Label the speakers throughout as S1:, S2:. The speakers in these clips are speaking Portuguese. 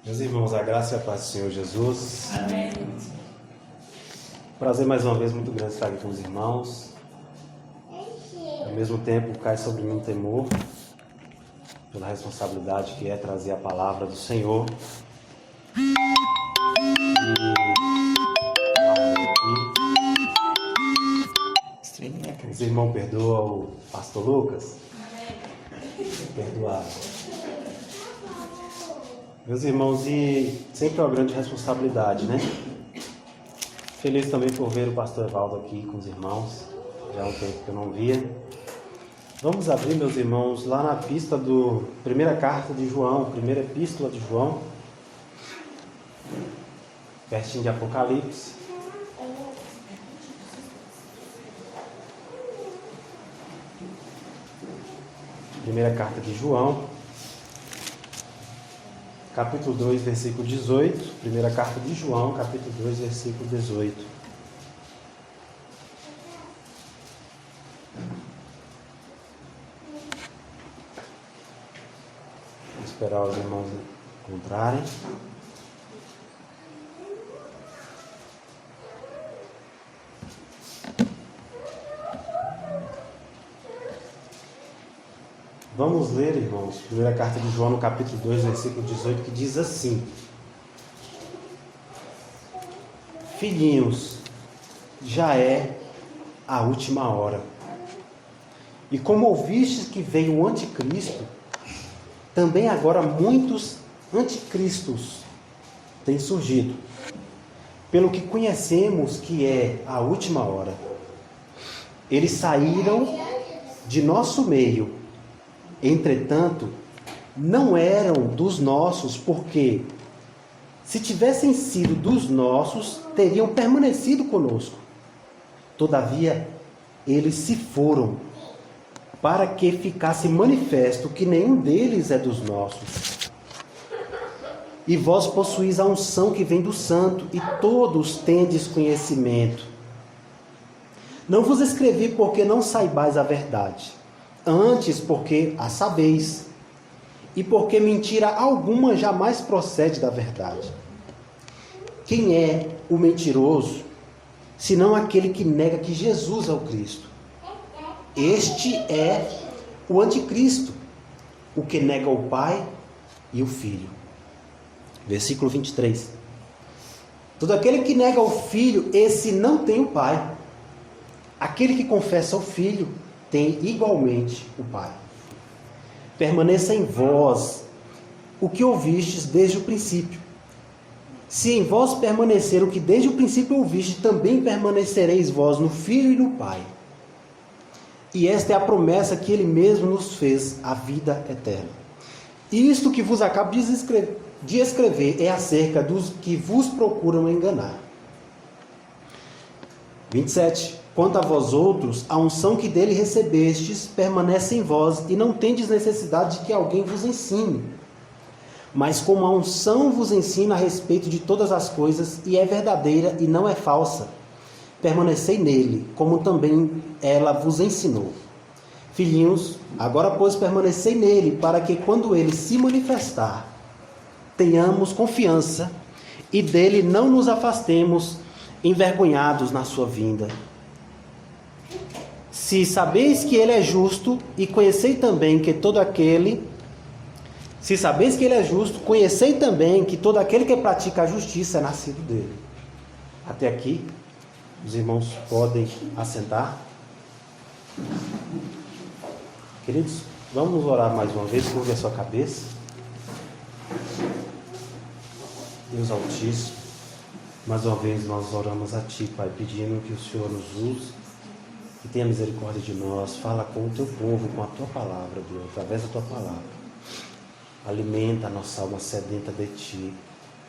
S1: Meus irmãos, a graça e a paz do Senhor Jesus.
S2: Amém.
S1: Prazer mais uma vez muito grande estar aqui com os irmãos. Ao mesmo tempo cai sobre mim um temor pela responsabilidade que é trazer a palavra do Senhor. E os irmãos perdoam o pastor Lucas? Perdoado. Meus irmãos, e sempre é uma grande responsabilidade, né? Feliz também por ver o pastor Evaldo aqui com os irmãos. Já há um tempo que eu não via. Vamos abrir, meus irmãos, lá na pista do primeira carta de João, primeira epístola de João, pertinho de Apocalipse. Primeira carta de João, capítulo 2, versículo 18. Primeira carta de João, capítulo 2, versículo 18. Vou esperar os irmãos encontrarem. Vamos ler, irmãos, primeira carta de João, no capítulo 2, versículo 18, que diz assim: Filhinhos, já é a última hora. E como ouvistes que veio o anticristo, também agora muitos anticristos têm surgido. Pelo que conhecemos que é a última hora. Eles saíram de nosso meio. Entretanto, não eram dos nossos, porque, se tivessem sido dos nossos, teriam permanecido conosco. Todavia, eles se foram, para que ficasse manifesto que nenhum deles é dos nossos. E vós possuís a unção que vem do Santo, e todos tendes conhecimento. Não vos escrevi porque não saibais a verdade, antes porque a sabeis, e porque mentira alguma jamais procede da verdade. Quem é o mentiroso, senão aquele que nega que Jesus é o Cristo? Este é o anticristo, o que nega o Pai e o Filho. Versículo 23. Todo aquele que nega o Filho, esse não tem o Pai. Aquele que confessa o Filho, tem igualmente o Pai. Permaneça em vós o que ouvistes desde o princípio. Se em vós permanecer o que desde o princípio ouviste, também permanecereis vós no Filho e no Pai. E esta é a promessa que Ele mesmo nos fez, a vida eterna. E isto que vos acabo de escrever é acerca dos que vos procuram enganar. 27. Quanto a vós outros, a unção que dele recebestes permanece em vós, e não tendes necessidade de que alguém vos ensine. Mas como a unção vos ensina a respeito de todas as coisas, e é verdadeira e não é falsa, permanecei nele, como também ela vos ensinou. Filhinhos, agora pois permanecei nele, para que quando ele se manifestar, tenhamos confiança, e dele não nos afastemos, envergonhados na sua vinda. Se sabeis que ele é justo, e conhecei também que todo aquele... Se sabeis que ele é justo, conhecei também que todo aquele que pratica a justiça é nascido dele. Até aqui, os irmãos podem assentar. Queridos, vamos orar mais uma vez, curve a sua cabeça. Deus Altíssimo, mais uma vez nós oramos a Ti, Pai, pedindo que o Senhor nos use, que tenha misericórdia de nós. Fala com o Teu povo, com a Tua palavra, Deus, através da Tua palavra. Alimenta a nossa alma sedenta de Ti.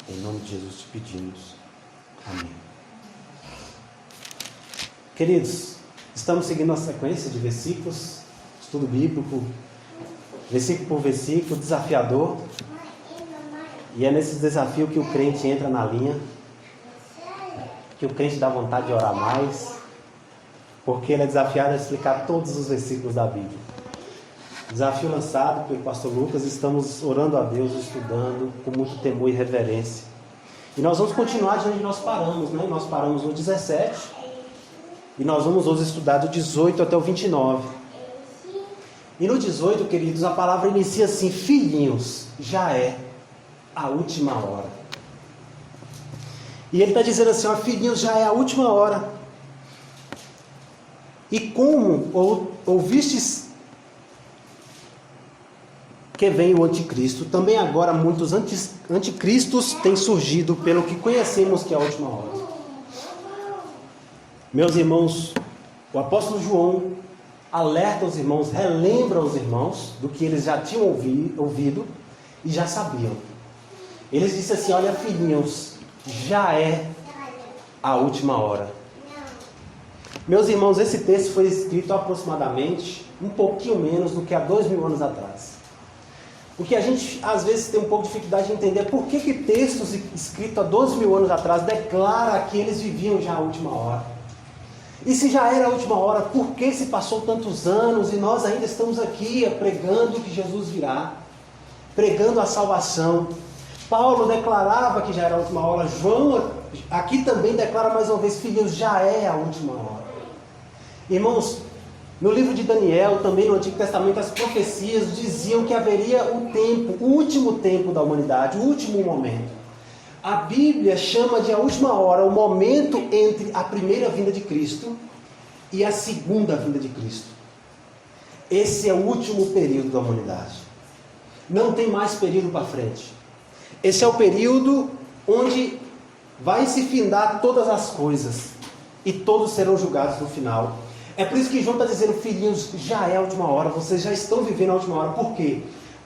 S1: Em nome de Jesus te pedimos. Amém. Queridos, estamos seguindo a sequência de versículos, estudo bíblico, versículo por versículo, desafiador. E é nesse desafio que o crente entra na linha, que o crente dá vontade de orar mais, porque ele é desafiado a explicar todos os versículos da Bíblia. Desafio lançado pelo pastor Lucas, estamos orando a Deus, estudando com muito temor e reverência. E nós vamos continuar de onde nós paramos, né? Nós paramos no 17 e nós vamos hoje estudar do 18 até o 29. E no 18, queridos, a palavra inicia assim: filhinhos, já é a última hora. E ele está dizendo assim: ó, filhinhos, já é a última hora. E como ouvistes que vem o anticristo, também agora muitos anticristos têm surgido, pelo que conhecemos que é a última hora. Meus irmãos, o apóstolo João alerta os irmãos, relembra os irmãos do que eles já tinham ouvido e já sabiam. Eles disseram assim: olha, filhinhos, já é a última hora. Meus irmãos, esse texto foi escrito aproximadamente um pouquinho menos do que há 2000 anos atrás. Porque a gente às vezes tem um pouco de dificuldade de entender por que textos escritos há 2000 anos atrás declaram que eles viviam já a última hora. E se já era a última hora, por que se passou tantos anos e nós ainda estamos aqui pregando que Jesus virá, pregando a salvação? Paulo declarava que já era a última hora. João aqui também declara mais uma vez: filhos, já é a última hora. Irmãos, no livro de Daniel, também no Antigo Testamento, as profecias diziam que haveria o tempo, o último tempo da humanidade, o último momento. A Bíblia chama de a última hora o momento entre a primeira vinda de Cristo e a segunda vinda de Cristo. Esse é o último período da humanidade. Não tem mais período para frente. Esse é o período onde vai se findar todas as coisas e todos serão julgados no final. É por isso que João está dizendo: filhinhos, já é a última hora, vocês já estão vivendo a última hora. Por quê?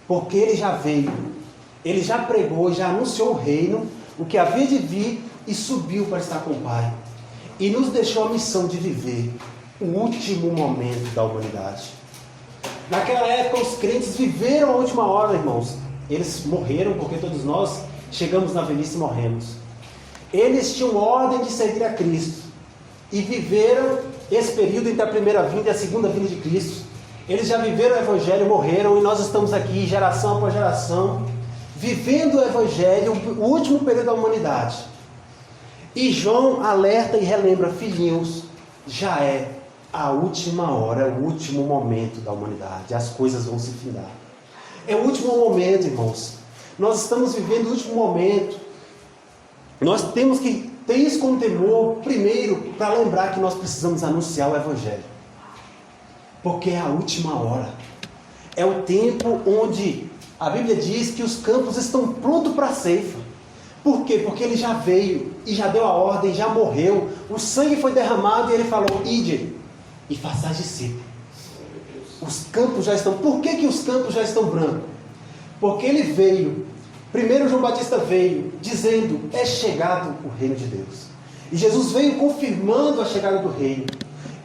S1: Porque ele já veio, ele já pregou, já anunciou o reino, o que havia de vir, e subiu para estar com o Pai. E nos deixou a missão de viver o último momento da humanidade. Naquela época os crentes viveram a última hora, irmãos. Eles morreram, porque todos nós chegamos na velhice e morremos. Eles tinham ordem de seguir a Cristo e viveram esse período entre a primeira vinda e a segunda vinda de Cristo. Eles já viveram o Evangelho, morreram, e nós estamos aqui, geração após geração, vivendo o Evangelho, o último período da humanidade. E João alerta e relembra: filhinhos, já é a última hora, é o último momento da humanidade, as coisas vão se findar. É o último momento, irmãos. Nós estamos vivendo o último momento. Nós temos que ter isso com temor, primeiro, para lembrar que nós precisamos anunciar o Evangelho. Porque é a última hora. É o tempo onde a Bíblia diz que os campos estão prontos para a ceifa. Por quê? Porque ele já veio e já deu a ordem, já morreu. O sangue foi derramado e ele falou: ide e façais discípulos. Os campos já estão... Por que os campos já estão brancos? Porque ele veio. Primeiro João Batista veio dizendo: é chegado o reino de Deus. E Jesus veio confirmando a chegada do reino.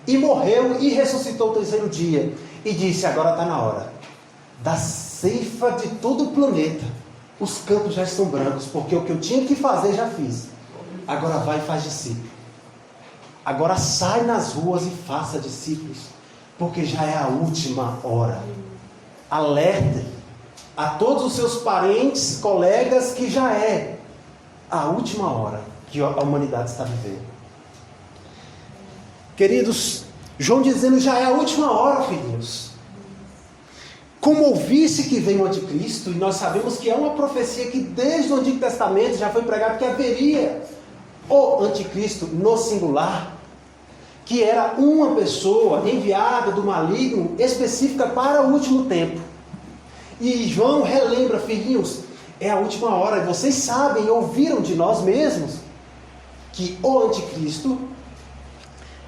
S1: E morreu e ressuscitou o terceiro dia. E disse: agora está na hora da ceifa de todo o planeta. Os campos já estão brancos, porque o que eu tinha que fazer já fiz. Agora vai e faz discípulo. Agora sai nas ruas e faça discípulos, porque já é a última hora. Alerte a todos os seus parentes, colegas, que já é a última hora que a humanidade está vivendo. Queridos, João dizendo: já é a última hora, filhinhos. Como ouvisse que vem o anticristo, e nós sabemos que é uma profecia que desde o Antigo Testamento já foi pregado que haveria o anticristo no singular, que era uma pessoa enviada do maligno específica para o último tempo. E João relembra: filhinhos, é a última hora. E vocês sabem, ouviram de nós mesmos, que o anticristo,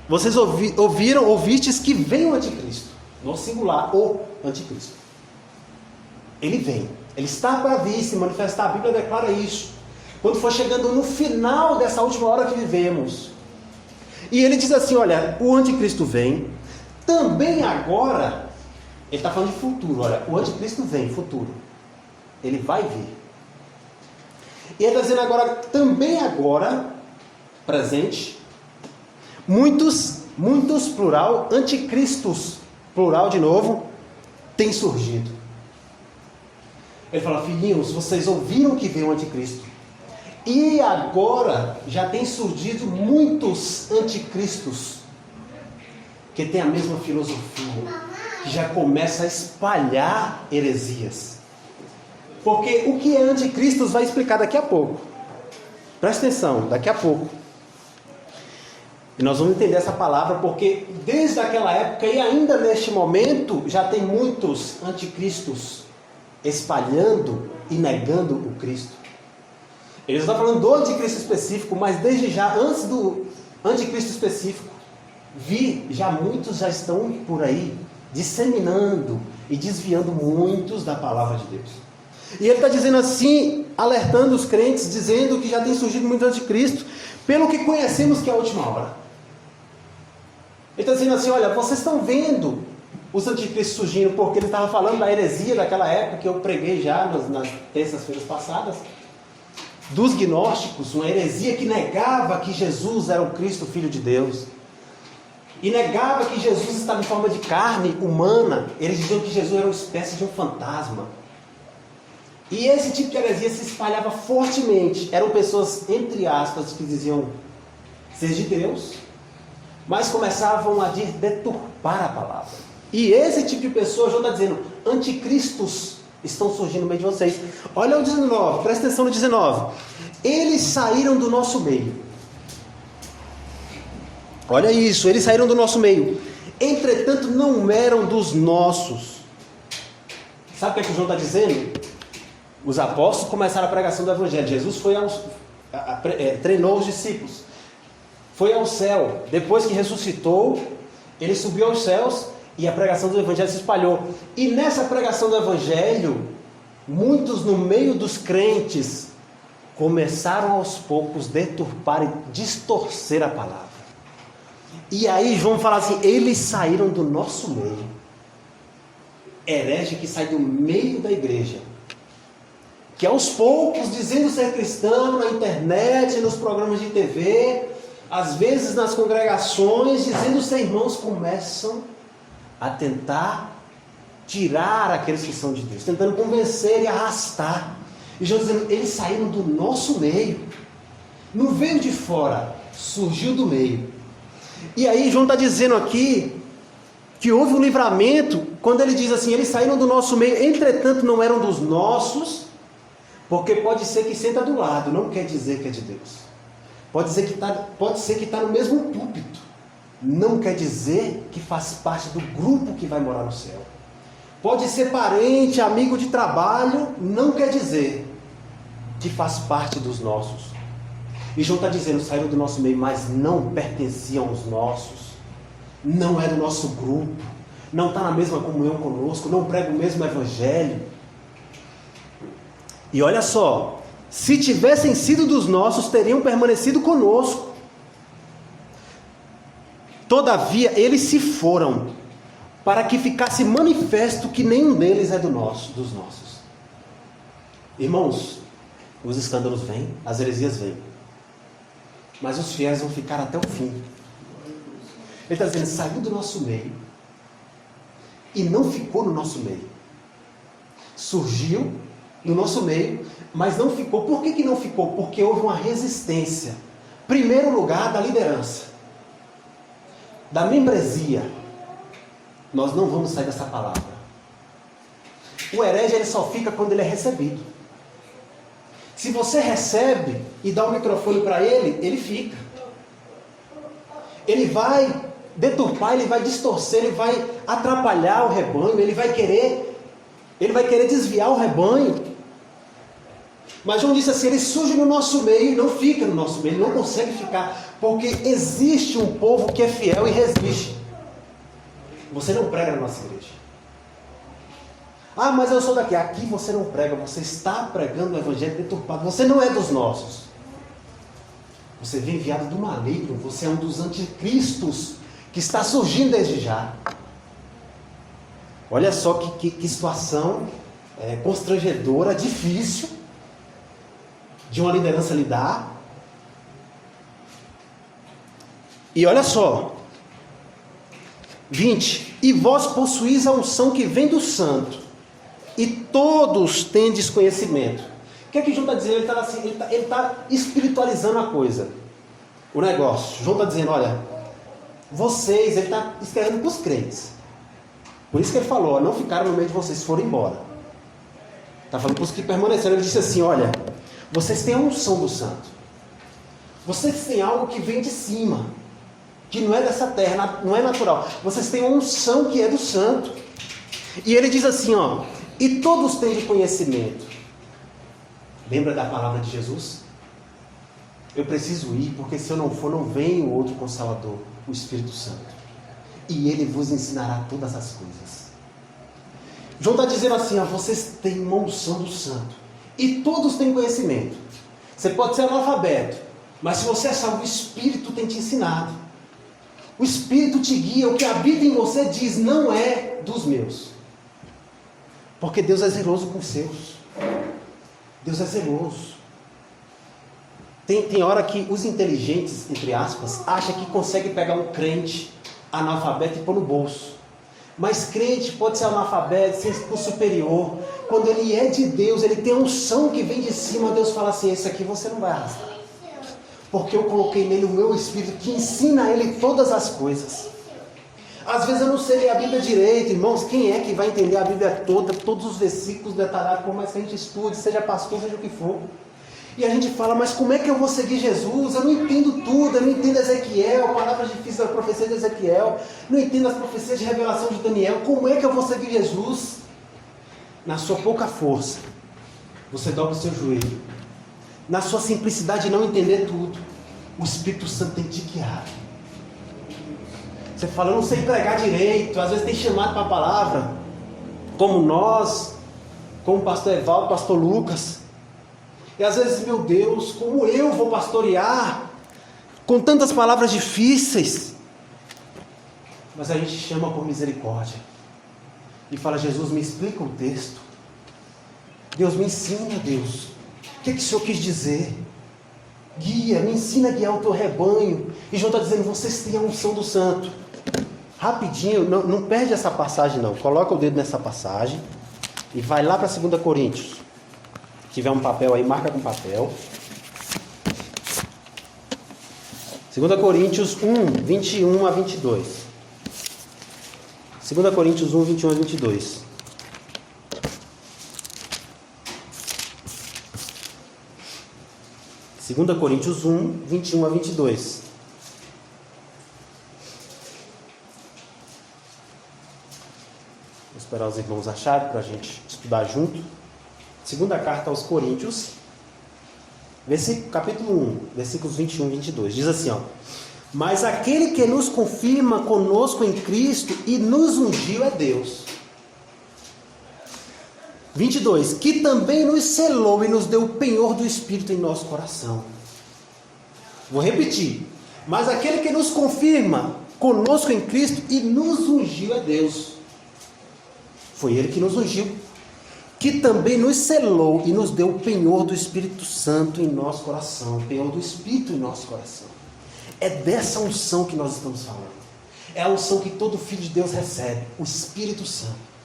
S1: vocês ouvistes que vem o anticristo, no singular, o anticristo. Ele vem, ele está para vir, se manifestar. A Bíblia declara isso. Quando for chegando no final dessa última hora que vivemos. E ele diz assim: olha, o anticristo vem, também agora, ele está falando de futuro, olha, o anticristo vem, futuro, ele vai vir. E ele está dizendo agora, também agora, presente, muitos plural, anticristos, plural de novo, tem surgido. Ele fala: filhinhos, vocês ouviram que veio o anticristo. E agora já tem surgido muitos anticristos que têm a mesma filosofia, que já começa a espalhar heresias. Porque o que é anticristo vai explicar daqui a pouco. Presta atenção, daqui a pouco. E nós vamos entender essa palavra, porque desde aquela época e ainda neste momento, já tem muitos anticristos espalhando e negando o Cristo. Ele está falando do anticristo específico, mas desde já, antes do anticristo específico, já muitos já estão por aí, disseminando e desviando muitos da palavra de Deus. E ele está dizendo assim, alertando os crentes, dizendo que já tem surgido muito anticristo, pelo que conhecemos que é a última hora. Ele está dizendo assim: olha, vocês estão vendo os anticristos surgindo, porque ele estava falando da heresia daquela época, que eu preguei já nas terças-feiras passadas, dos gnósticos, uma heresia que negava que Jesus era o Cristo, Filho de Deus, e negava que Jesus estava em forma de carne humana. Eles diziam que Jesus era uma espécie de um fantasma. E esse tipo de heresia se espalhava fortemente. Eram pessoas, entre aspas, que diziam ser de Deus, mas começavam a deturpar a palavra. E esse tipo de pessoa, João está dizendo, anticristos estão surgindo no meio de vocês. Olha o 19, presta atenção no 19. Eles saíram do nosso meio. Olha isso, eles saíram do nosso meio. Entretanto, não eram dos nossos. Sabe o que o João está dizendo? Os apóstolos começaram a pregação do Evangelho. Jesus treinou os discípulos. Foi ao céu. Depois que ressuscitou, ele subiu aos céus e a pregação do Evangelho se espalhou. E nessa pregação do Evangelho, muitos no meio dos crentes começaram aos poucos a deturpar e distorcer a palavra. E aí João fala assim: eles saíram do nosso meio. Herege que sai do meio da igreja, que aos poucos, dizendo ser cristão na internet, nos programas de TV, às vezes nas congregações, dizendo ser irmãos, começam a tentar tirar aqueles que são de Deus, tentando convencer e arrastar. E João dizendo: eles saíram do nosso meio. Não veio de fora, surgiu do meio. E aí João está dizendo aqui que houve um livramento, quando ele diz assim: eles saíram do nosso meio, entretanto não eram dos nossos, porque pode ser que senta do lado, não quer dizer que é de Deus. Pode ser que está no mesmo púlpito, não quer dizer que faz parte do grupo que vai morar no céu. Pode ser parente, amigo de trabalho, não quer dizer que faz parte dos nossos. E João está dizendo: saíram do nosso meio, mas não pertenciam aos nossos. Não é do nosso grupo, não está na mesma comunhão conosco, não prega o mesmo evangelho. E olha só, se tivessem sido dos nossos, teriam permanecido conosco. Todavia, eles se foram, para que ficasse manifesto que nenhum deles é dos nossos. Irmãos, os escândalos vêm, as heresias vêm, mas os fiéis vão ficar até o fim. Ele está dizendo: saiu do nosso meio e não ficou no nosso meio. Surgiu no nosso meio, mas não ficou. Por que não ficou? Porque houve uma resistência. Primeiro lugar, da liderança, da membresia. Nós não vamos sair dessa palavra. O herege, ele só fica quando ele é recebido. Se você recebe e dá o microfone para ele, ele fica. Ele vai deturpar, ele vai distorcer, ele vai atrapalhar o rebanho, ele vai querer desviar o rebanho. Mas João disse assim: ele surge no nosso meio e não fica no nosso meio, ele não consegue ficar, porque existe um povo que é fiel e resiste. Você não prega na nossa igreja. Ah, mas eu sou daqui. Aqui você não prega, você está pregando o evangelho deturpado. Você não é dos nossos. Você vem enviado do maligno, você é um dos anticristos que está surgindo desde já. Olha só que situação constrangedora, difícil de uma liderança lidar. E olha só, 20. E vós possuís a unção que vem do santo, e todos tendes conhecimento. O que é que João está dizendo? Ele está espiritualizando a coisa, o negócio. João está dizendo, olha, vocês, ele está escrevendo para os crentes. Por isso que ele falou, não ficaram no meio de vocês, foram embora. Está falando para os que permaneceram. Ele disse assim, olha, vocês têm a unção do santo. Vocês têm algo que vem de cima, que não é dessa terra, não é natural. Vocês têm uma unção que é do santo. E ele diz assim, ó, e todos têm de conhecimento. Lembra da palavra de Jesus? Eu preciso ir, porque se eu não for, não vem o outro Consolador, o Espírito Santo. E ele vos ensinará todas as coisas. João está dizendo assim, ó, vocês têm uma unção do santo. E todos têm conhecimento. Você pode ser analfabeto, mas se você é salvo, o Espírito tem te ensinado. O Espírito te guia, o que habita em você diz, não é dos meus. Porque Deus é zeloso com os seus. Deus é zeloso. Tem hora que os inteligentes, entre aspas, acham que conseguem pegar um crente analfabeto e pôr no bolso. Mas crente pode ser analfabeto, ser superior. Quando ele é de Deus, ele tem a unção que vem de cima. Deus fala assim, esse aqui você não vai arrastar. Porque eu coloquei nele o meu Espírito que ensina a ele todas as coisas. Às vezes eu não sei ler a Bíblia direito, irmãos. Quem é que vai entender a Bíblia toda, todos os versículos detalhados, por mais que a gente estude, seja pastor, seja o que for. E a gente fala, mas como é que eu vou seguir Jesus? Eu não entendo tudo, eu não entendo Ezequiel, palavras difíceis da profecia de Ezequiel, não entendo as profecias de revelação de Daniel. Como é que eu vou seguir Jesus? Na sua pouca força, você dobra o seu joelho. Na sua simplicidade de não entender tudo, o Espírito Santo tem que te guiar. Você fala, eu não sei pregar direito, às vezes tem chamado para a palavra, como nós, como o pastor Evaldo, o pastor Lucas. E às vezes, meu Deus, como eu vou pastorear com tantas palavras difíceis? Mas a gente chama por misericórdia e fala, Jesus, me explica o texto. Deus, me ensina, Deus. O que o Senhor quis dizer? Guia, me ensina a guiar o teu rebanho. E João está dizendo, vocês têm a unção do santo. Rapidinho, não perde essa passagem não. Coloca o dedo nessa passagem e vai lá para 2 Coríntios. Se tiver um papel aí, marca com papel. 2 Coríntios 1, 21 a 22. 2 Coríntios 1, 21 a 22. Segunda Coríntios 1, 21 a 22. Vou esperar os irmãos acharem para a gente estudar junto. Segunda carta aos Coríntios, capítulo 1, versículos 21 e 22. Diz assim, ó. Mas aquele que nos confirma conosco em Cristo e nos ungiu é Deus. 22. Que também nos selou e nos deu o penhor do Espírito em nosso coração. Vou repetir. Mas aquele que nos confirma conosco em Cristo e nos ungiu é Deus. Foi Ele que nos ungiu. Que também nos selou e nos deu o penhor do Espírito Santo em nosso coração. O penhor do Espírito em nosso coração. É dessa unção que nós estamos falando. É a unção que todo filho de Deus recebe. O Espírito Santo.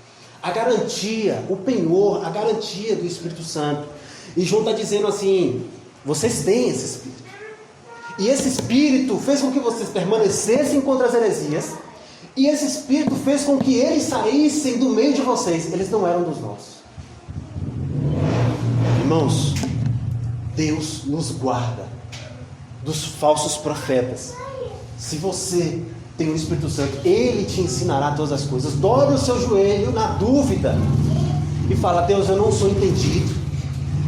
S1: A garantia, o penhor, a garantia do Espírito Santo. E João está dizendo assim, vocês têm esse Espírito. E esse Espírito fez com que vocês permanecessem contra as heresias. E esse Espírito fez com que eles saíssem do meio de vocês. Eles não eram dos nossos. Irmãos, Deus nos guarda dos falsos profetas. Se você tem o Espírito Santo, Ele te ensinará todas as coisas. Dobre o seu joelho na dúvida e fala, Deus, eu não sou entendido.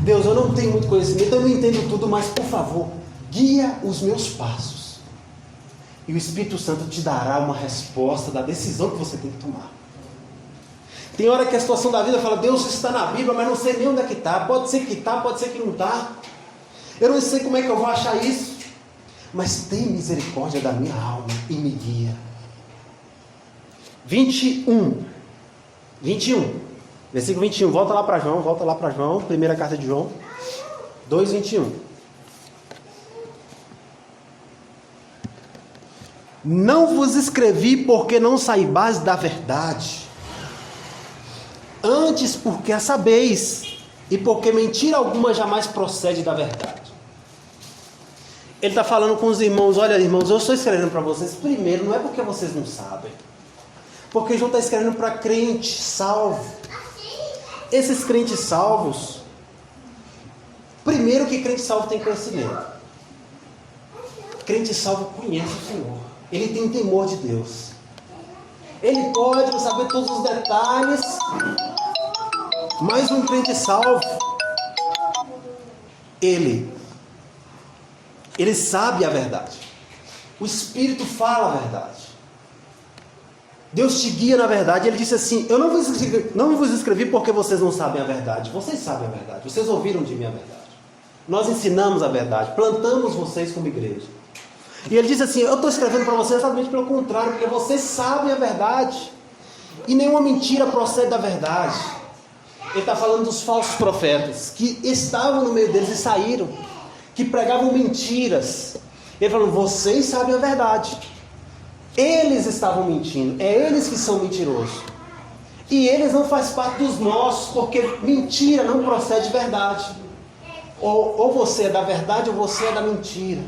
S1: Deus, eu não tenho muito conhecimento, eu não entendo tudo, mas por favor, guia os meus passos. E o Espírito Santo te dará uma resposta da decisão que você tem que tomar. Tem hora que a situação da vida fala, Deus está na Bíblia, mas não sei nem onde é que está. Pode ser que está, pode ser que não está. Eu não sei como é que eu vou achar isso. Mas tem misericórdia da minha alma e me guia. 21. Versículo 21. Volta lá para João. Primeira carta de João. 2:21. Não vos escrevi porque não saibais da verdade, antes porque a sabeis, e porque mentira alguma jamais procede da verdade. Ele está falando com os irmãos: olha, irmãos, eu estou escrevendo para vocês, primeiro, não é porque vocês não sabem, porque João está escrevendo para crente salvo. Esses crentes salvos, primeiro que crente salvo tem conhecimento. Crente salvo conhece o Senhor, ele tem temor de Deus, ele pode saber todos os detalhes, mas um crente salvo, ele sabe a verdade. O Espírito fala a verdade. Deus te guia na verdade. Ele disse assim: eu não vos escrevi porque vocês não sabem a verdade. Vocês sabem a verdade. Vocês ouviram de mim a verdade. Nós ensinamos a verdade. Plantamos vocês como igreja. E ele disse assim: eu estou escrevendo para vocês exatamente pelo contrário, porque vocês sabem a verdade. E nenhuma mentira procede da verdade. Ele está falando dos falsos profetas que estavam no meio deles e saíram, que pregavam mentiras. Ele falou: vocês sabem a verdade. Eles estavam mentindo, é eles que são mentirosos. E eles não fazem parte dos nossos, porque mentira não procede de verdade. Ou você é da verdade ou você é da mentira.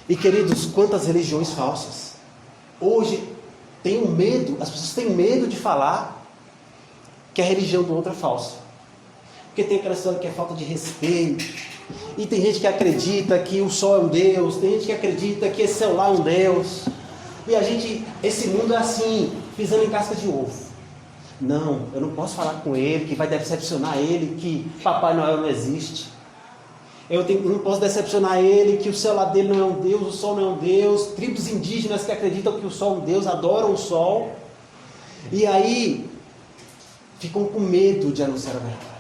S1: E queridos, quantas religiões falsas. Hoje tem um medo, as pessoas têm medo de falar que a religião do outro é falsa. Porque tem aquela história que é falta de respeito. E tem gente que acredita que o sol é um Deus, tem gente que acredita que esse celular é um Deus. E esse mundo é assim, pisando em casca de ovo. Não, eu não posso falar com ele, que vai decepcionar ele, que Papai Noel não existe. Eu não posso decepcionar ele, que o celular dele não é um Deus, o sol não é um Deus. Tribos indígenas que acreditam que o sol é um Deus, adoram o sol. E aí, ficam com medo de anunciar a verdade.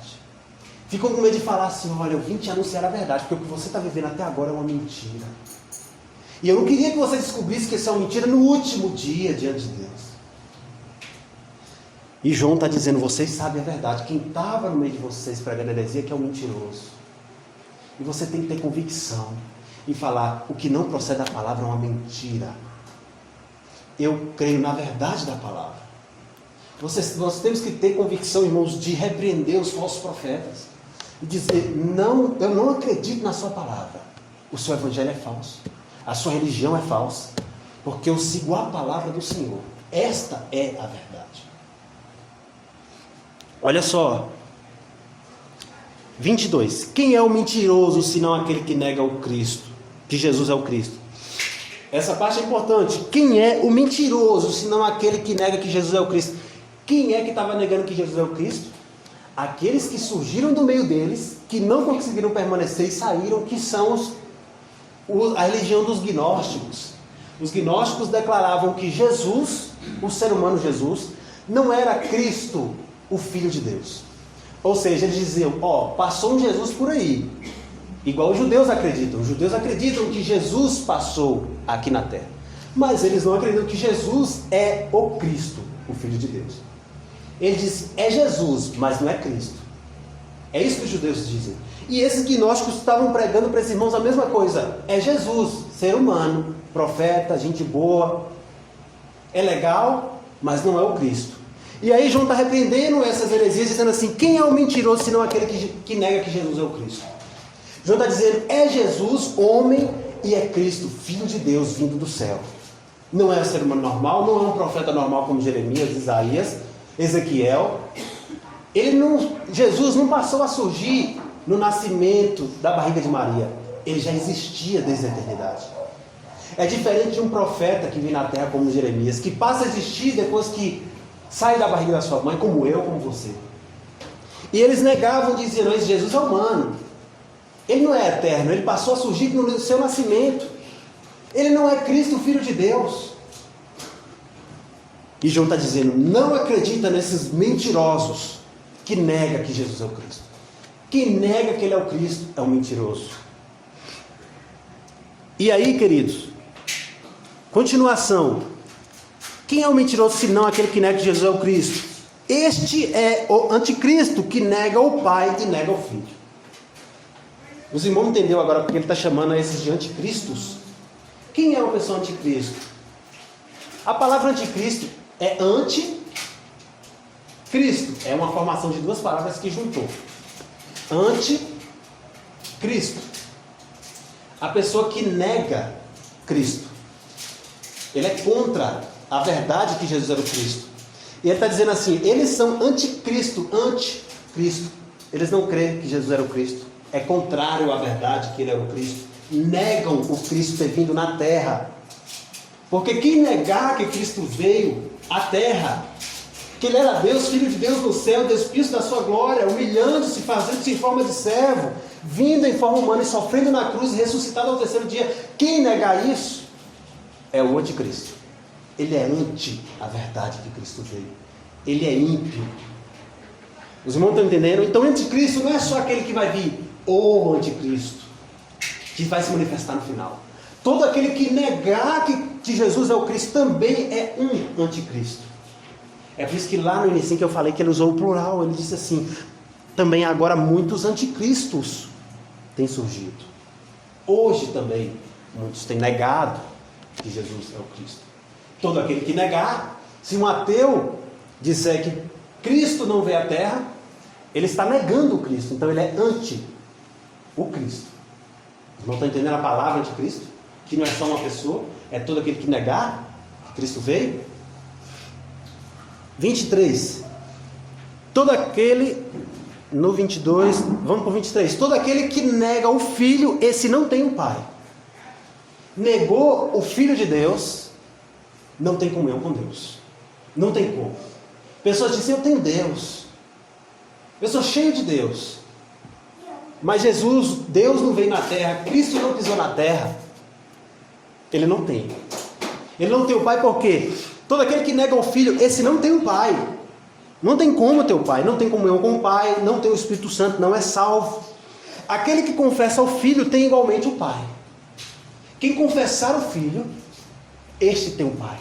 S1: Ficam com medo de falar assim: olha, eu vim te anunciar a verdade, porque o que você está vivendo até agora é uma mentira. E eu não queria que você descobrisse que isso é uma mentira no último dia diante de Deus. E João está dizendo: vocês sabem a verdade. Quem estava no meio de vocês pregando heresia que é um mentiroso. E você tem que ter convicção e falar: o que não procede da palavra é uma mentira. Eu creio na verdade da palavra. Nós temos que ter convicção, irmãos, de repreender os falsos profetas. E dizer: não, eu não acredito na sua palavra. O seu evangelho é falso. A sua religião é falsa. Porque eu sigo a palavra do Senhor. Esta é a verdade. Olha só. 22. Quem é o mentiroso, senão aquele que nega o Cristo? Que Jesus é o Cristo. Essa parte é importante. Quem é o mentiroso, senão aquele que nega que Jesus é o Cristo? Quem é que estava negando que Jesus é o Cristo? Aqueles que surgiram do meio deles, que não conseguiram permanecer e saíram, que são a religião dos gnósticos. Os gnósticos declaravam que Jesus, o ser humano Jesus, não era Cristo, o Filho de Deus. Ou seja, eles diziam: passou um Jesus por aí. Igual os judeus acreditam. Os judeus acreditam que Jesus passou aqui na terra. Mas eles não acreditam que Jesus é o Cristo, o Filho de Deus. Ele diz: é Jesus, mas não é Cristo. É isso que os judeus dizem. E esses gnósticos estavam pregando para esses irmãos a mesma coisa. É Jesus, ser humano, profeta, gente boa. É legal, mas não é o Cristo. E aí João está repreendendo essas heresias, dizendo assim: quem é o mentiroso, senão aquele que nega que Jesus é o Cristo? João está dizendo: é Jesus, homem, e é Cristo, Filho de Deus, vindo do céu. Não é um ser humano normal, não é um profeta normal como Jeremias, Isaías, Ezequiel. Jesus não passou a surgir no nascimento da barriga de Maria. Ele já existia desde a eternidade. É diferente de um profeta que vem na terra como Jeremias, que passa a existir depois que sai da barriga da sua mãe, como eu, como você. E eles negavam, diziam: não, esse Jesus é humano. Ele não é eterno, ele passou a surgir no seu nascimento. Ele não é Cristo, o Filho de Deus. E João está dizendo: não acredita nesses mentirosos que negam que Jesus é o Cristo. Quem nega que ele é o Cristo é um mentiroso. E aí, queridos, continuação. Quem é o mentiroso senão aquele que nega que Jesus é o Cristo? Este é o anticristo que nega o Pai e nega o Filho. Os irmãos entenderam agora porque ele está chamando esses de anticristos? Quem é uma pessoa anticristo? A palavra anticristo é anticristo. É uma formação de duas palavras que juntou. Anticristo. A pessoa que nega Cristo. Ele é contra a verdade que Jesus era o Cristo. E ele está dizendo assim, eles são anticristo. Eles não creem que Jesus era o Cristo. É contrário à verdade que ele era o Cristo. Negam o Cristo ter vindo na terra. Porque quem negar que Cristo veio à terra, que ele era Deus, Filho de Deus no céu, despido da sua glória, humilhando-se, fazendo-se em forma de servo, vindo em forma humana e sofrendo na cruz e ressuscitado ao terceiro dia, quem negar isso é o anticristo. Ele é anti a verdade que Cristo veio. Ele é ímpio. Os irmãos estão entendendo? Então, anticristo não é só aquele que vai vir, o anticristo, que vai se manifestar no final. Todo aquele que negar que Jesus é o Cristo também é um anticristo. É por isso que lá no início que eu falei que ele usou o plural, ele disse assim, também agora muitos anticristos têm surgido. Hoje também muitos têm negado que Jesus é o Cristo. Todo aquele que negar, se um ateu disser que Cristo não veio à terra, ele está negando o Cristo, então ele é anti o Cristo. Não estão entendendo a palavra anticristo? Que não é só uma pessoa, é todo aquele que negar que Cristo veio. 23. Todo aquele, no 22, vamos para o 23. Todo aquele que nega o Filho, esse não tem o Pai. Negou o Filho de Deus, não tem comunhão com Deus. Não tem como. Pessoas dizem, eu tenho Deus. Eu sou cheio de Deus. Mas Jesus, Deus não veio na terra, Cristo não pisou na terra. Ele não tem. Ele não tem o Pai por quê? Todo aquele que nega o Filho, esse não tem o Pai. Não tem como ter o Pai, não tem comunhão com o Pai, não tem o Espírito Santo, não é salvo. Aquele que confessa o Filho tem igualmente o Pai. Quem confessar o Filho, este tem o Pai.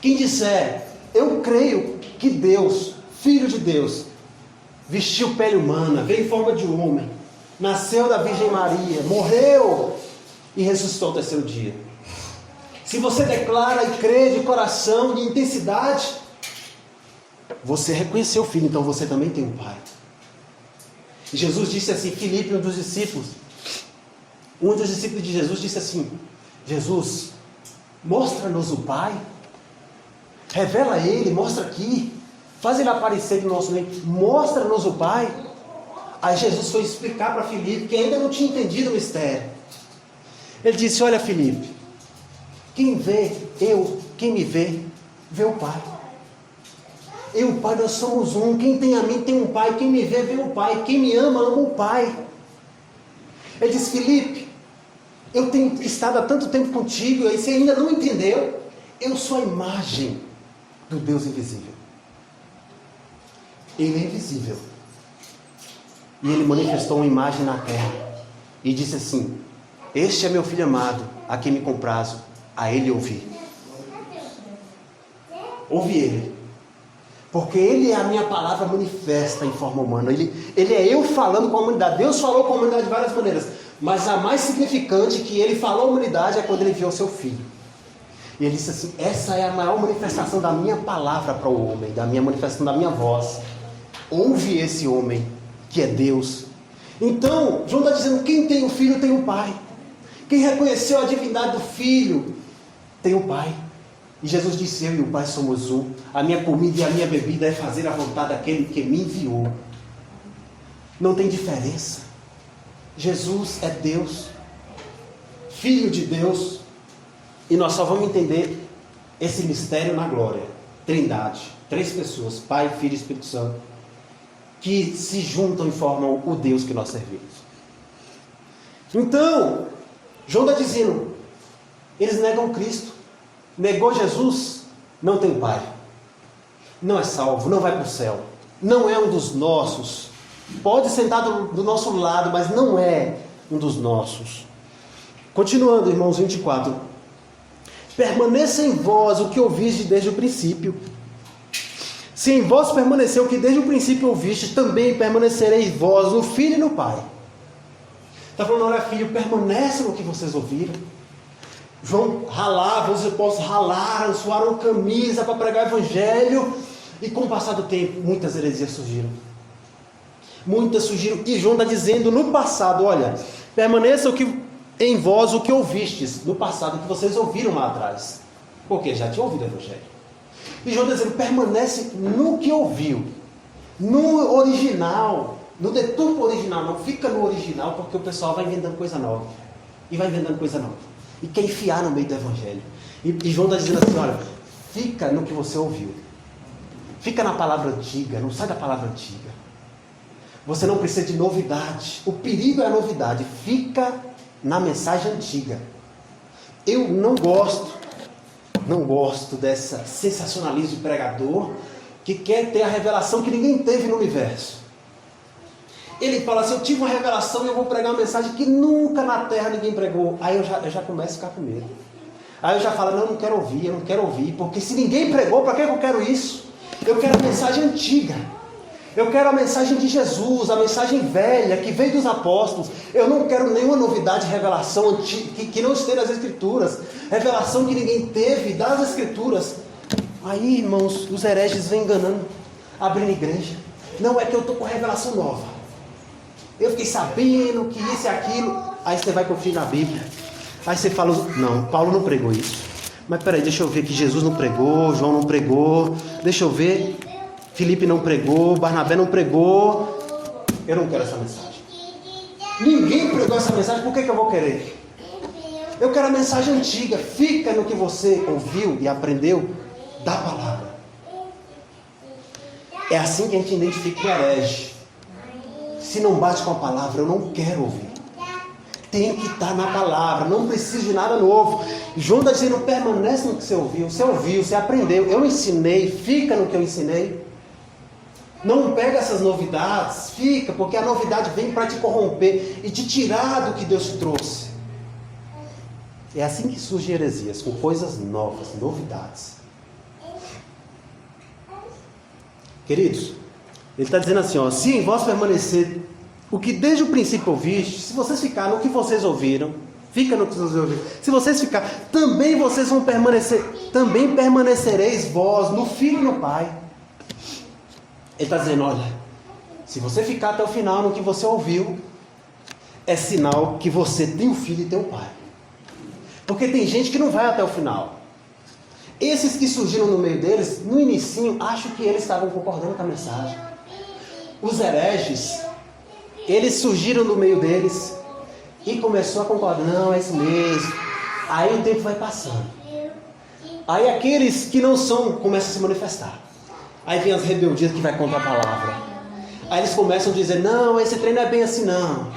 S1: Quem disser, eu creio que Deus, Filho de Deus, vestiu pele humana, veio em forma de homem, nasceu da Virgem Maria, morreu e ressuscitou ao terceiro dia. Se você declara e crê de coração, de intensidade, você reconheceu o Filho, então você também tem um Pai. E Jesus disse assim, Filipe, um dos discípulos de Jesus disse assim, Jesus, mostra-nos o Pai, revela Ele, mostra aqui, faz Ele aparecer no nosso meio, mostra-nos o Pai. Aí Jesus foi explicar para Filipe, que ainda não tinha entendido o mistério. Ele disse, olha Filipe, quem me vê, vê o Pai. Eu e o Pai, nós somos um. Quem tem a mim tem um Pai. Quem me vê, vê o Pai. Quem me ama, ama o Pai. Ele diz, Filipe, eu tenho estado há tanto tempo contigo, e você ainda não entendeu? Eu sou a imagem do Deus invisível. Ele é invisível. E Ele manifestou uma imagem na terra. E disse assim, este é meu Filho amado, a quem me comprazo, a Ele ouvi. Ouve Ele. Porque Ele é a minha palavra manifesta em forma humana. Ele é eu falando com a humanidade. Deus falou com a humanidade de várias maneiras. Mas a mais significante que Ele falou à humanidade é quando Ele enviou o seu Filho. E Ele disse assim, essa é a maior manifestação da minha palavra para o homem, da minha manifestação da minha voz. Ouve esse homem, que é Deus. Então, João está dizendo, quem tem o Filho tem o Pai. Quem reconheceu a divindade do Filho tem o Pai. E Jesus disse, eu e o Pai somos um. A minha comida e a minha bebida é fazer a vontade daquele que me enviou. Não tem diferença. Jesus é Deus, Filho de Deus. E nós só vamos entender esse mistério na glória. Trindade, 3 pessoas, Pai, Filho e Espírito Santo, que se juntam e formam o Deus que nós servimos. Então, João está dizendo, eles negam Cristo. Negou Jesus, não tem Pai. Não é salvo, não vai para o céu. Não é um dos nossos. Pode sentar do nosso lado, mas não é um dos nossos. Continuando, irmãos, 24. Permaneça em vós o que ouviste desde o princípio. Se em vós permaneceu o que desde o princípio ouviste, também permanecereis vós no Filho e no Pai. Está falando, olha filho, permanece no que vocês ouviram. João ralava, os apóstolos ralaram, suaram camisa para pregar o evangelho. E com o passar do tempo, muitas heresias surgiram. Muitas surgiram. E João está dizendo no passado, olha, permaneça em vós o que ouvistes no passado, o que vocês ouviram lá atrás. Porque já tinha ouvido o evangelho. E João está dizendo, permanece no que ouviu. No original. No deturpo original, não fica no original, porque o pessoal vai inventando coisa nova. E vai inventando coisa nova. E quer enfiar no meio do evangelho. E João está dizendo assim, olha, fica no que você ouviu. Fica na palavra antiga, não sai da palavra antiga. Você não precisa de novidade. O perigo é a novidade. Fica na mensagem antiga. Eu não gosto dessa sensacionalismo de pregador que quer ter a revelação que ninguém teve no universo. Ele fala assim, eu tive uma revelação e eu vou pregar uma mensagem que nunca na terra ninguém pregou. Aí eu já começo a ficar com medo. Aí eu já falo, não quero ouvir, porque se ninguém pregou, para que eu quero isso? Eu quero a mensagem antiga. Eu quero a mensagem de Jesus, a mensagem velha, que veio dos apóstolos. Eu não quero nenhuma novidade, revelação antiga, que não esteja nas Escrituras. Revelação que ninguém teve das Escrituras. Aí, irmãos, os hereges vêm enganando, abrindo igreja. Não é que eu estou com revelação nova. Eu fiquei sabendo que isso e aquilo. Aí você vai conferir na Bíblia. Aí você fala, não, Paulo não pregou isso. Mas peraí, deixa eu ver que Jesus não pregou, João não pregou. Deixa eu ver, Filipe não pregou, Barnabé não pregou. Eu não quero essa mensagem. Ninguém pregou essa mensagem, por que eu vou querer? Eu quero a mensagem antiga. Fica no que você ouviu e aprendeu da palavra. É assim que a gente identifica o herege. Se não bate com a palavra, eu não quero ouvir. Tem que estar na palavra, não precisa de nada novo. João está dizendo, permanece no que você ouviu, você aprendeu, eu ensinei, fica no que eu ensinei. Não pega essas novidades, fica, porque a novidade vem para te corromper e te tirar do que Deus te trouxe. É assim que surgem heresias, com coisas novas, novidades. Queridos, ele está dizendo assim, ó, se em vós permanecer o que desde o princípio ouviste, se vocês ficarem no que vocês ouviram, fica no que vocês ouviram. Se vocês ficarem, também vocês vão permanecer, também permanecereis vós no Filho e no Pai. Ele está dizendo, olha, se você ficar até o final no que você ouviu, é sinal que você tem o Filho e tem o Pai. Porque tem gente que não vai até o final. Esses que surgiram no meio deles, no inicinho, acho que eles estavam concordando com a mensagem. Os hereges, eles surgiram no meio deles e começou a concordar, não, é isso mesmo. Aí o tempo vai passando. Aí aqueles que não são, começam a se manifestar. Aí vem as rebeldias que vai contra a palavra. Aí eles começam a dizer, não, esse trem não é bem assim não.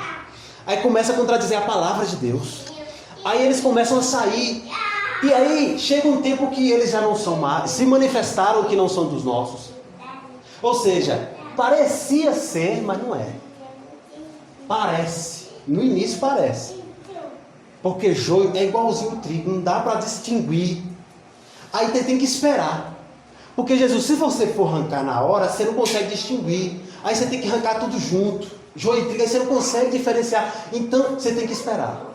S1: Aí começa a contradizer a palavra de Deus. Aí eles começam a sair. E aí chega um tempo que eles já não são mais, se manifestaram que não são dos nossos. Ou seja, parecia ser, mas não é. Parece. No início parece. Porque joio é igualzinho ao trigo, não dá para distinguir. Aí tem que esperar. Porque Jesus, se você for arrancar na hora, você não consegue distinguir. Aí você tem que arrancar tudo junto. Joio e trigo, aí você não consegue diferenciar. Então você tem que esperar.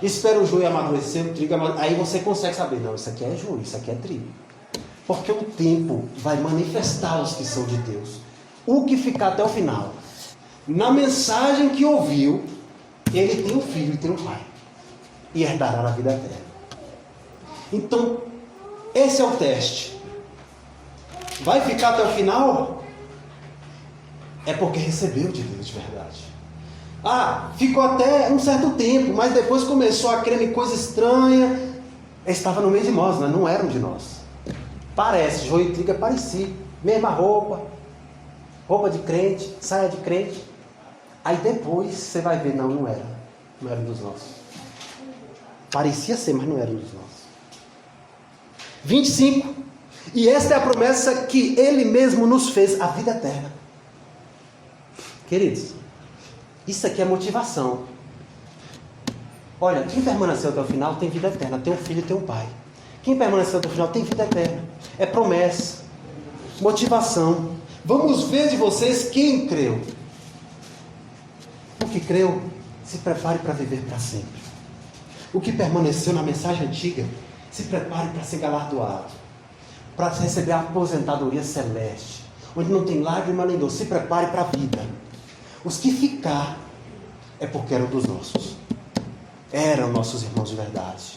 S1: Espera o joio amadurecer, o trigo amadurecer. Aí você consegue saber, não, isso aqui é joio, isso aqui é trigo. Porque o tempo vai manifestar os que são de Deus. O que ficar até o final. Na mensagem que ouviu, ele tem um filho e tem um pai. E herdará a vida eterna. Então, esse é o teste. Vai ficar até o final? É porque recebeu de Deus de verdade. Ah, ficou até um certo tempo, mas depois começou a crer em coisa estranha. Estava no meio de nós, não eram de nós. Parece, joio e trigo é parecido. Mesma roupa de crente, saia de crente. Aí depois você vai ver, não era dos nossos. Parecia ser, mas não eram dos nossos. 25. E esta é a promessa que Ele mesmo nos fez, a vida eterna. Queridos, isso aqui é motivação. Olha, quem permaneceu até o final tem vida eterna, tem um filho e tem um pai. Quem permaneceu até o final tem vida eterna. É promessa, motivação. Vamos ver de vocês quem creu. O que creu, se prepare para viver para sempre. O que permaneceu na mensagem antiga, se prepare para ser galardoado, para receber a aposentadoria celeste, onde não tem lágrima nem dor. Se prepare para a vida. Os que ficar é porque eram dos nossos, eram nossos irmãos de verdade.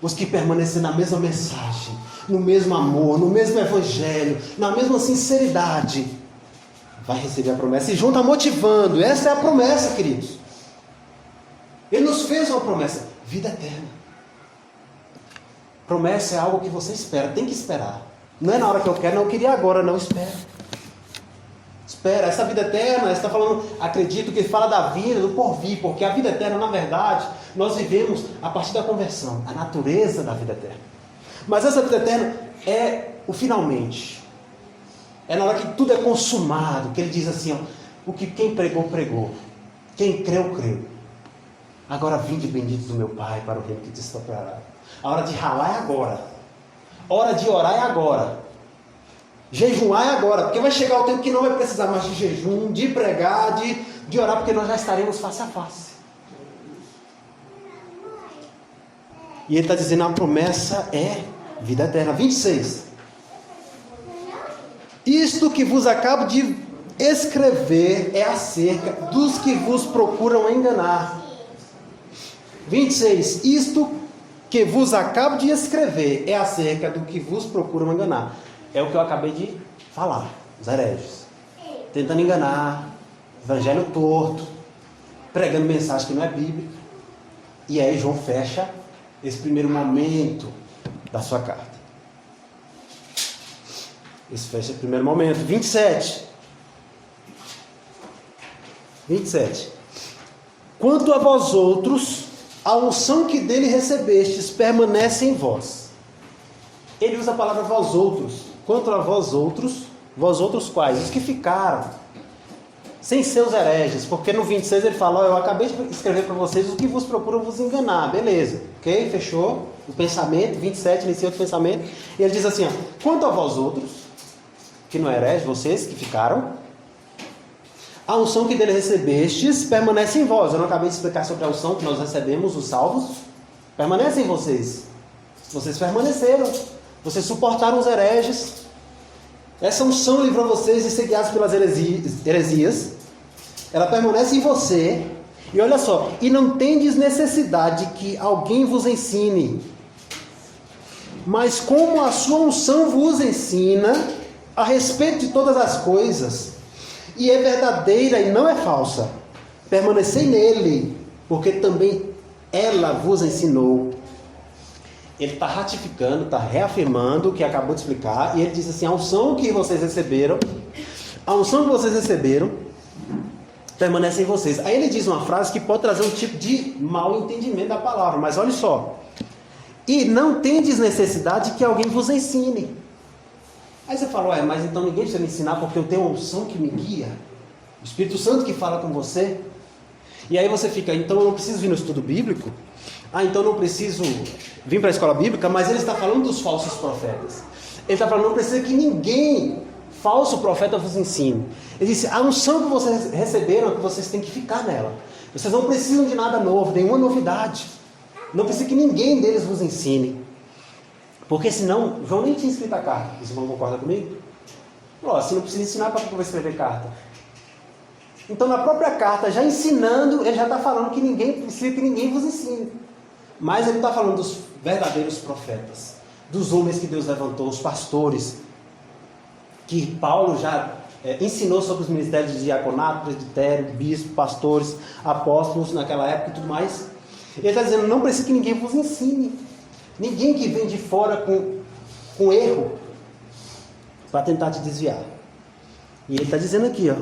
S1: Os que permaneceram na mesma mensagem, no mesmo amor, no mesmo evangelho, na mesma sinceridade, vai receber a promessa. E João está motivando. Essa é a promessa, queridos. Ele nos fez uma promessa: vida eterna. Promessa é algo que você espera, tem que esperar. Não é na hora que eu quero, não, eu queria agora, não, espera. Espera, essa vida eterna, está falando, acredito que fala da vida, do porvir, porque a vida eterna, na verdade, nós vivemos a partir da conversão, a natureza da vida eterna. Mas essa vida eterna é o finalmente. É na hora que tudo é consumado, que ele diz assim, ó, o que quem pregou, pregou. Quem creu, creu. Agora vinde benditos do meu Pai para o reino que te esperará. A hora de ralar é agora. A hora de orar é agora. Jejuar é agora, porque vai chegar o tempo que não vai precisar mais de jejum, de pregar, de orar, porque nós já estaremos face a face. E ele está dizendo, a promessa é vida eterna. 26. Isto que vos acabo de escrever é acerca dos que vos procuram enganar. 26. Isto que vos acabo de escrever é acerca do que vos procuram enganar. É o que eu acabei de falar, os hereges. Tentando enganar, evangelho torto, pregando mensagem que não é bíblica. E aí João fecha esse primeiro momento da sua carta. Esse fecha o primeiro momento. 27. Quanto a vós outros, a unção que dele recebestes permanece em vós. Ele usa a palavra vós outros. Quanto a vós outros quais? Os que ficaram, sem ser os hereges, porque no 26 ele fala, eu acabei de escrever para vocês os que vos procuram vos enganar, beleza, ok? Fechou o pensamento, 27 inicia outro pensamento, e ele diz assim, ó, quanto a vós outros, que não é herege, vocês que ficaram, a unção que dele recebestes permanece em vós. Eu não acabei de explicar sobre a unção que nós recebemos, os salvos, permanece em vocês. Vocês permaneceram, vocês suportaram os hereges. Essa unção livrou vocês de ser guiados pelas heresias. Ela permanece em você. E olha só, e não tendes necessidade que alguém vos ensine. Mas como a sua unção vos ensina a respeito de todas as coisas, e é verdadeira e não é falsa, permanecei nele, porque também ela vos ensinou. Ele está ratificando, está reafirmando o que acabou de explicar, e ele diz assim, a unção que vocês receberam permanece em vocês. Aí ele diz uma frase que pode trazer um tipo de mau entendimento da palavra, mas olha só, e não tendes necessidade que alguém vos ensine. Aí você fala, mas então ninguém precisa me ensinar porque eu tenho uma unção que me guia, o Espírito Santo que fala com você. E aí você fica, então eu não preciso vir no estudo bíblico? Então eu não preciso vir para a escola bíblica? Mas ele está falando dos falsos profetas. Ele está falando, não precisa que ninguém, falso profeta, vos ensine. Ele disse, a unção que vocês receberam é que vocês têm que ficar nela. Vocês não precisam de nada novo, nenhuma novidade. Não precisa que ninguém deles vos ensine. Porque senão, João nem tinha escrito a carta. Vocês vão concordar comigo? Se não precisa ensinar, para que eu vou escrever carta? Então na própria carta, já ensinando, ele já está falando que ninguém precisa que ninguém vos ensine. Mas ele está falando dos verdadeiros profetas, dos homens que Deus levantou, os pastores, que Paulo já ensinou sobre os ministérios de diaconato, presbitério, bispo, pastores, apóstolos naquela época e tudo mais. Ele está dizendo, não precisa que ninguém vos ensine. Ninguém que vem de fora com erro para tentar te desviar. E ele está dizendo aqui,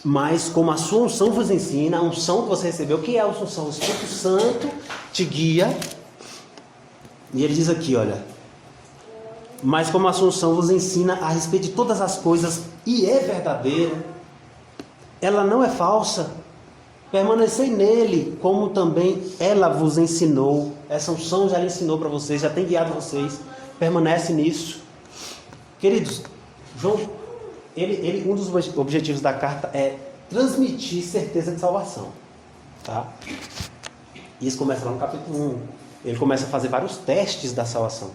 S1: mas como a sua unção vos ensina, a unção que você recebeu, o que é a unção? O Espírito Santo te guia. E ele diz aqui, mas como a sua unção vos ensina a respeito de todas as coisas, e é verdadeira, ela não é falsa, permanecei nele, como também ela vos ensinou. Essa unção já lhe ensinou para vocês, já tem guiado vocês, permanece nisso. Queridos, João, um dos objetivos da carta é transmitir certeza de salvação, tá? E isso começa lá no capítulo 1. Ele começa a fazer vários testes da salvação.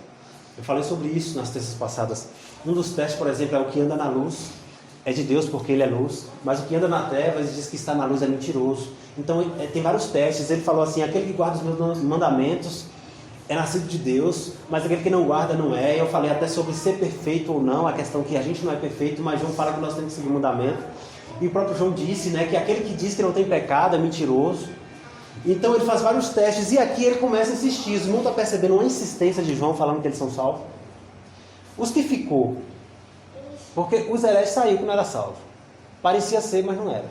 S1: Eu falei sobre isso nas terças passadas. Um dos testes, por exemplo, é o que anda na luz. É de Deus porque ele é luz. Mas o que anda na treva, ele diz que está na luz, é mentiroso. Então tem vários testes. Ele falou assim, aquele que guarda os meus mandamentos é nascido de Deus, mas aquele que não guarda não é. Eu falei até sobre ser perfeito ou não, a questão que a gente não é perfeito, mas João fala que nós temos que seguir o mandamento. E o próprio João disse, né, que aquele que diz que não tem pecado é mentiroso. Então ele faz vários testes e aqui ele começa a insistir. Os irmãos estão percebendo uma insistência de João falando que eles são salvos? Os que ficou, porque os hereges saíram que não era salvo. Parecia ser, mas não era.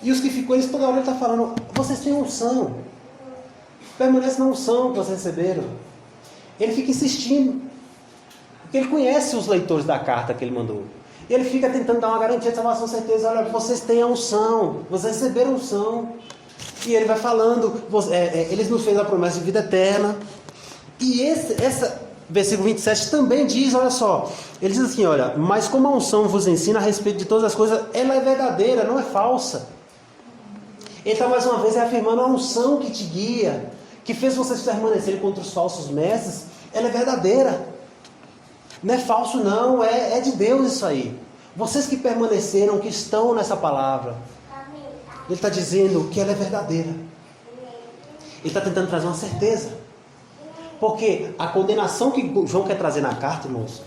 S1: E os que ficou, eles toda hora ele está falando, vocês têm unção. Permanece na unção que vocês receberam. Ele fica insistindo. Porque ele conhece os leitores da carta que ele mandou. E ele fica tentando dar uma garantia de salvação, certeza. Olha, vocês têm a unção. Vocês receberam a unção. E ele vai falando, eles nos fez a promessa de vida eterna. E versículo 27 também diz, olha só. Ele diz assim, olha, mas como a unção vos ensina a respeito de todas as coisas, ela é verdadeira, não é falsa. Ele está mais uma vez reafirmando a unção que te guia, que fez vocês permanecerem contra os falsos mestres, ela é verdadeira. Não é falso não, é de Deus isso aí. Vocês que permaneceram, que estão nessa palavra. Ele está dizendo que ela é verdadeira. Ele está tentando trazer uma certeza. Porque a condenação que João quer trazer na carta, irmãos,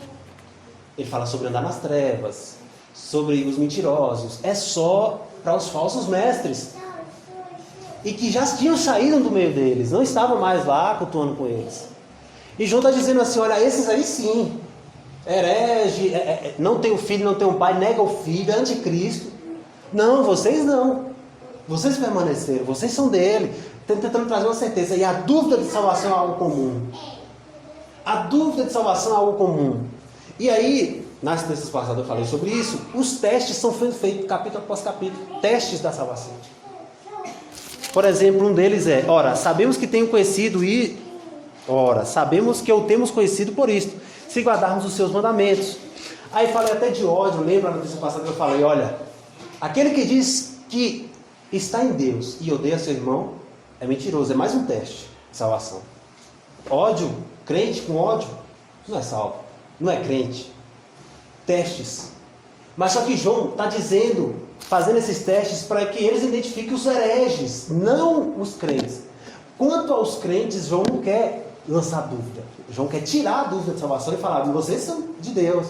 S1: ele fala sobre andar nas trevas, sobre os mentirosos, é só para os falsos mestres. E que já tinham saído do meio deles, não estavam mais lá cultuando com eles. E João está dizendo assim, olha, esses aí sim, herege, não tem o filho, não tem o pai, nega o filho, é anticristo. Não, vocês não. Vocês permaneceram, vocês são dele. Tentando trazer uma certeza. E a dúvida de salvação é algo comum. A dúvida de salvação é algo comum. E aí, nas terças passadas eu falei sobre isso. Os testes são feitos capítulo após capítulo. Testes da salvação. Por exemplo, um deles é, sabemos que tenho conhecido sabemos que o temos conhecido por isto, se guardarmos os seus mandamentos. Aí falei até de ódio, lembra na terça passada que eu falei, olha, aquele que diz que está em Deus e odeia seu irmão, é mentiroso, é mais um teste de salvação. Ódio, crente com ódio, não é salvo, não é crente. Testes. Mas só que João está dizendo, fazendo esses testes para que eles identifiquem os hereges, não os crentes. Quanto aos crentes, João não quer lançar dúvida. João quer tirar a dúvida de salvação e falar, vocês são de Deus.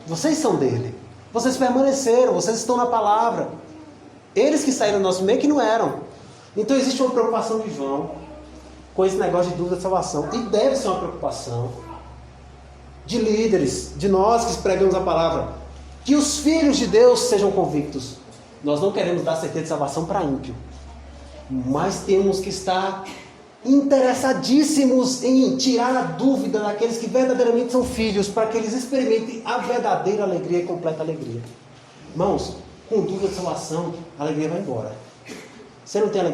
S1: Vocês são dele. Vocês permaneceram, vocês estão na palavra. Eles que saíram do nosso meio que não eram. Então existe uma preocupação de João com esse negócio de dúvida de salvação. E deve ser uma preocupação de líderes, de nós que pregamos a palavra. Que os filhos de Deus sejam convictos. Nós não queremos dar certeza de salvação para ímpio. Mas temos que estar interessadíssimos em tirar a dúvida daqueles que verdadeiramente são filhos, para que eles experimentem a verdadeira alegria e completa alegria. Irmãos, com dúvida de salvação, a alegria vai embora. Você não tem alegria